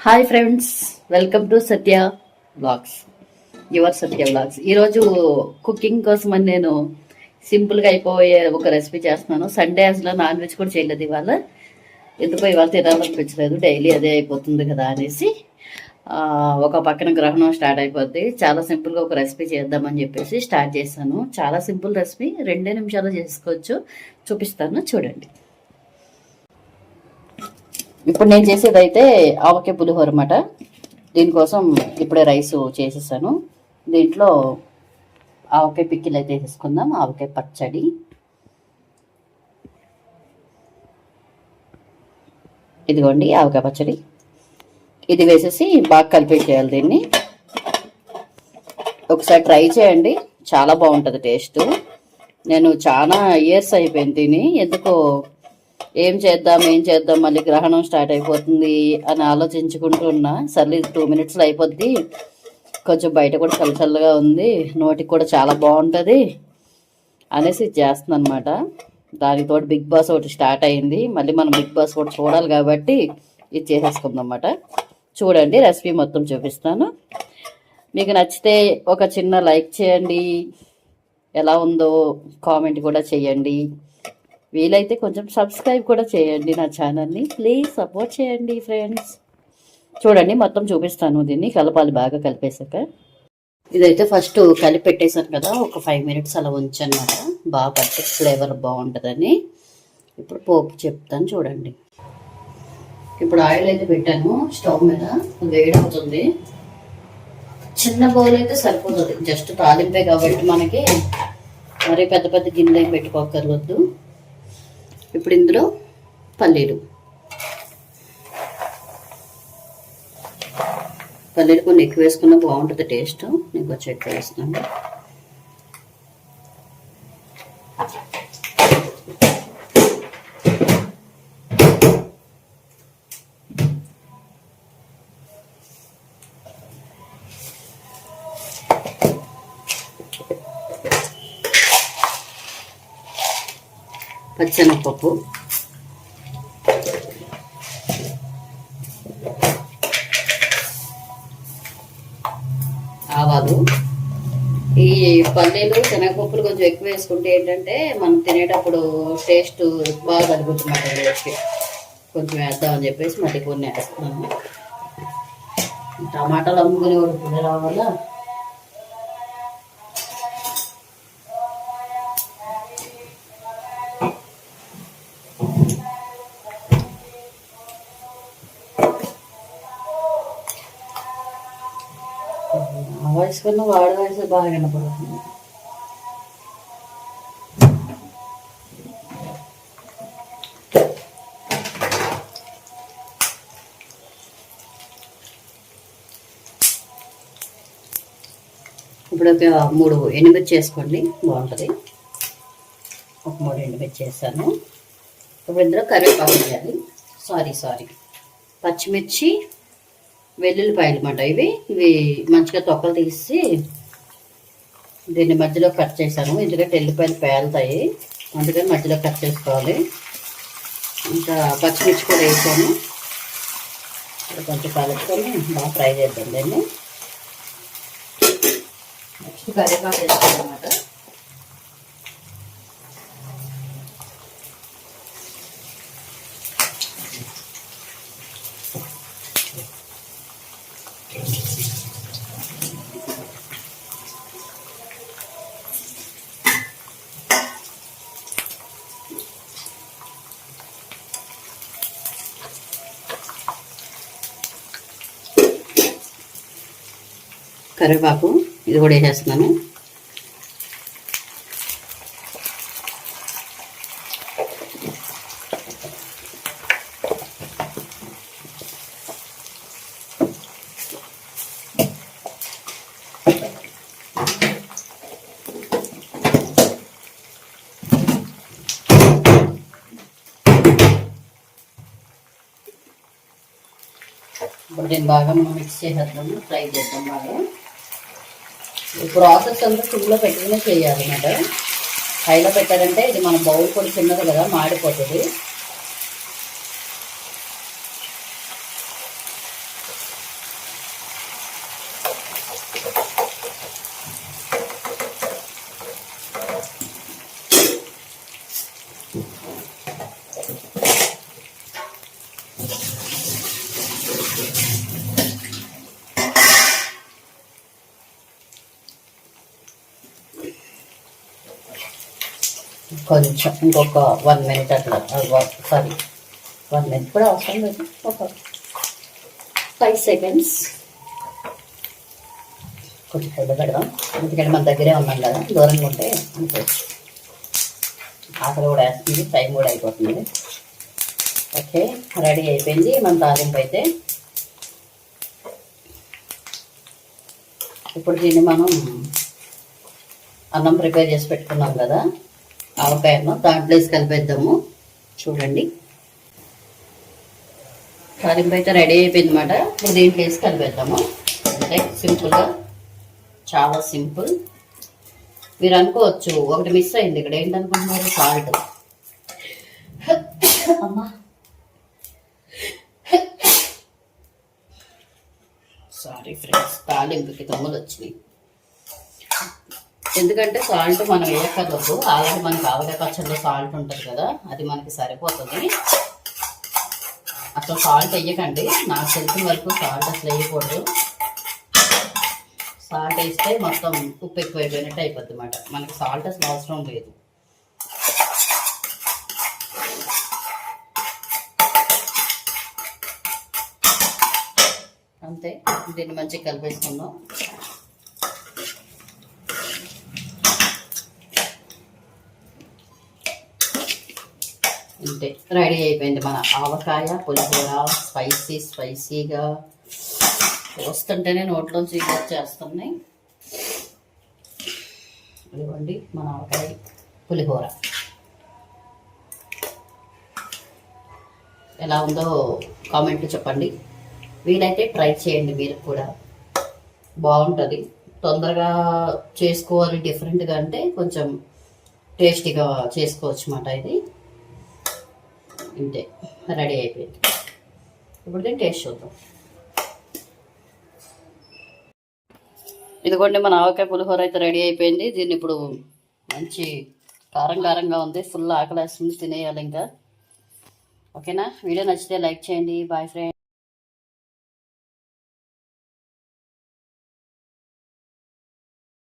Hi friends, welcome to Satya vlogs. Your Satya vlogs. ఈరోజు cooking కోసం అని నేను సింపుల్గా అయిపోయే ఒక రెసిపీ చేస్తున్నాను. సండే అసలు నాన్ వెజ్ కూడా చేయలేదు ఇవాళ. ఎందుకో ఇవాళ తినాలనిపించలేదు, డైలీ అదే అయిపోతుంది కదా అనేసి ఒక పక్కన గ్రహణం స్టార్ట్ అయిపోద్ది. చాలా సింపుల్గా ఒక రెసిపీ చేద్దామని చెప్పేసి స్టార్ట్ చేశాను. చాలా సింపుల్ రెసిపీ, 2 నిమిషాలు చేసుకోవచ్చు. చూపిస్తాను, చూడండి. ఇప్పుడు నేను చేసేది అయితే ఆవకాయ పులిహోర అన్నమాట. దీనికోసం ఇప్పుడే రైస్ చేసేసాను. దీంట్లో ఆవకాయ పిక్కిలు అయితే వేసుకుందాం. ఆవకాయ పచ్చడి, ఇదిగోండి ఆవకాయ పచ్చడి. ఇది వేసేసి బాగా కలిపేసేయాలి. దీన్ని ఒకసారి ట్రై చేయండి, చాలా బాగుంటుంది టేస్ట్. నేను చాలా ఇయర్స్ అయిపోయింది తిని. ఎందుకో ఏం చేద్దాం మళ్ళీ గ్రహణం స్టార్ట్ అయిపోతుంది అని ఆలోచించుకుంటూ ఉన్నా. సర్లే 2 మినిట్స్లో అయిపోద్ది, కొంచెం బయట కూడా చల్లచల్లగా ఉంది, నోటికి కూడా చాలా బాగుంటుంది అనేసి చేస్తుంది అనమాట. దానితో బిగ్ బాస్ ఒకటి స్టార్ట్ అయింది, మళ్ళీ మనం బిగ్ బాస్ కూడా చూడాలి కాబట్టి ఇది చేసేసుకుందాం అన్నమాట. చూడండి, రెసిపీ మొత్తం చూపిస్తాను. మీకు నచ్చితే ఒక చిన్న లైక్ చేయండి, ఎలా ఉందో కామెంట్ కూడా చేయండి. వీలైతే కొంచెం సబ్స్క్రైబ్ కూడా చేయండి నా ఛానల్ని. ప్లీజ్ సపోర్ట్ చేయండి ఫ్రెండ్స్. చూడండి, మొత్తం చూపిస్తాను. దీన్ని కలపాలి, బాగా కలిపేసాక. ఇదైతే ఫస్ట్ కలిపి పెట్టేశాను కదా, ఒక 5 మినిట్స్ అలా ఉంచన్నమాట, బాగా పట్టి ఫ్లేవర్ బాగుంటుందని. ఇప్పుడు పోపు చెప్తాను చూడండి. ఇప్పుడు ఆయిల్ అయితే పెట్టాను స్టవ్ మీద, వేడి అవుతుంది. చిన్న బౌల్ అయితే సరిపోతుంది, జస్ట్ తాలింపే కాబట్టి మనకి మరీ పెద్ద పెద్ద గిన్నె పెట్టుకోకర్వద్దు. ఇప్పుడు ఇందులో పల్లీలు కొన్ని ఎక్కువ వేసుకున్నా బాగుంటుంది టేస్ట్. నేను కొంచెం ఎక్కువ వేస్తున్నాను. పచ్చెనగపప్పు, ఆవాలు. ఈ పల్లీలు శనగపప్పులు కొంచెం ఎక్కువ వేసుకుంటే ఏంటంటే మనం తినేటప్పుడు టేస్ట్ బాగా తగ్గుతుంది. కొంచెం వేద్దామని చెప్పేసి మళ్ళీ కొన్ని వేస్తున్నాను. టమాటాలు అమ్ముకుని కూడా రావాలా. వాయిస్ కన్నా వాడ వాయిస్ బాగా వినపడుతుంది. ఇప్పుడు ఒక 3 ఎండుమిర్చి వేసుకోండి, బాగుంటుంది. ఒక 3 ఎండుమిర్చి వేసాను. ఇప్పుడు ఇందులో కరివేపాకు వేయాలి. సారీ పచ్చిమిర్చి, వెల్లుల్లిపాయలు అన్నమాట. ఇవి మంచిగా తొక్కలు తీసి దీన్ని మధ్యలో కట్ చేశాను, ఎందుకంటే ఎల్లిపాయలు పేలుతాయి, అందుకని మధ్యలో కట్ చేసుకోవాలి. ఇంకా పచ్చిమిర్చి కూడా వేసాను. కొంచెం కలుపుకొని బాగా ఫ్రై చేద్దాం దీన్ని. నెక్స్ట్ కరివేపాకు వేస్తాను అన్నమాట. కరివేపాకు ఇది కూడా వేసేస్తున్నాను. ఇప్పుడు నేను బాగా మనం మిక్స్ చేసేద్దాము, ఫ్రై చేద్దాం బాగా. ఈ ప్రాసెస్ అంతా ఫుల్లో పెట్టుకునే చేయాలన్నమాట. హైలో పెట్టారంటే ఇది మన బౌల్ కూడా చిన్నది కదా, మాడిపోతుంది. కొంచెం ఇంకొక 1 మినిట్ అట్లా, సారీ 1 మినిట్ కూడా అవసరం లేదు, ఒక 5 సెకండ్స్ కొంచెం హెడ్ పెడదాం. ఎందుకంటే మన దగ్గరే ఉన్నాం కదా, దూరంగా ఉంటే అనుకోవచ్చు. ఆకలి కూడా వేస్తుంది, టైం కూడా అయిపోతుంది. ఓకే, రెడీ అయిపోయింది మన తాలింపు అయితే. ఇప్పుడు దీన్ని మనం అన్నం ప్రిపేర్ చేసి పెట్టుకున్నాం కదా, ఆవకాయ అన్నం, దాంట్లో వేసి కలిపేద్దాము. చూడండి, తాలింపు అయితే రెడీ అయిపోయింది అన్నమాట. ఇప్పుడు దీంట్లో వేసి కలిపేద్దాము. అంటే సింపుల్గా, చాలా సింపుల్. మీరు అనుకోవచ్చు ఒకటి మిస్ అయింది ఇక్కడ, ఏంటనుకుంటున్నారు? సాల్ట్. అమ్మా, సారీ ఫ్రెండ్స్, తాలింపుకి తమ్ములు వచ్చినాయి. ఎందుకంటే సాల్ట్ మనం వేయక్కర్లేదు, ఆల్రెడీ మనకి ఆవకాయ పచ్చడిలో సాల్ట్ ఉంటుంది కదా, అది మనకి సరిపోతుంది. అసలు సాల్ట్ వేయకండి, నాకు తెలిసిన వరకు సాల్ట్ అసలు వేయకూడదు. సాల్ట్ వేస్తే మొత్తం ఉప్పు ఎక్కువ అయిపోయినట్టు అయిపోద్ది అన్నమాట. మనకి సాల్ట్ అసలు అవసరం లేదు. అంతే, దీన్ని మంచిగా కలిపేసుకుందాం. అంతే, రెడీ అయిపోయింది మన ఆవకాయ పులిహోర. స్పైసీగా వస్తుంటేనే నోట్లోంచి వచ్చేస్తున్నాయి. ఇదిగోండి మన ఆవకాయ పులిహోర. ఎలా ఉందో కామెంట్లు చెప్పండి. వీలైతే ట్రై చేయండి, మీరు కూడా బాగుంటుంది. తొందరగా చేసుకోవాలి డిఫరెంట్గా అంటే కొంచెం టేస్టీగా చేసుకోవచ్చు అన్నమాట. ఇది ఇంతే, రెడీ అయిపోయింది. ఇప్పుడు దీన్ని టేస్ట్ చూద్దాం. ఇదిగోండి మన ఆవకాయ పులిహోర అయితే రెడీ అయిపోయింది. దీన్ని ఇప్పుడు మంచి కారంగా ఉంది, ఫుల్ ఆకలేస్తుంది, తినేయాలి ఇంకా. ఓకేనా? వీడియో నచ్చితే లైక్ చేయండి. Bye friends.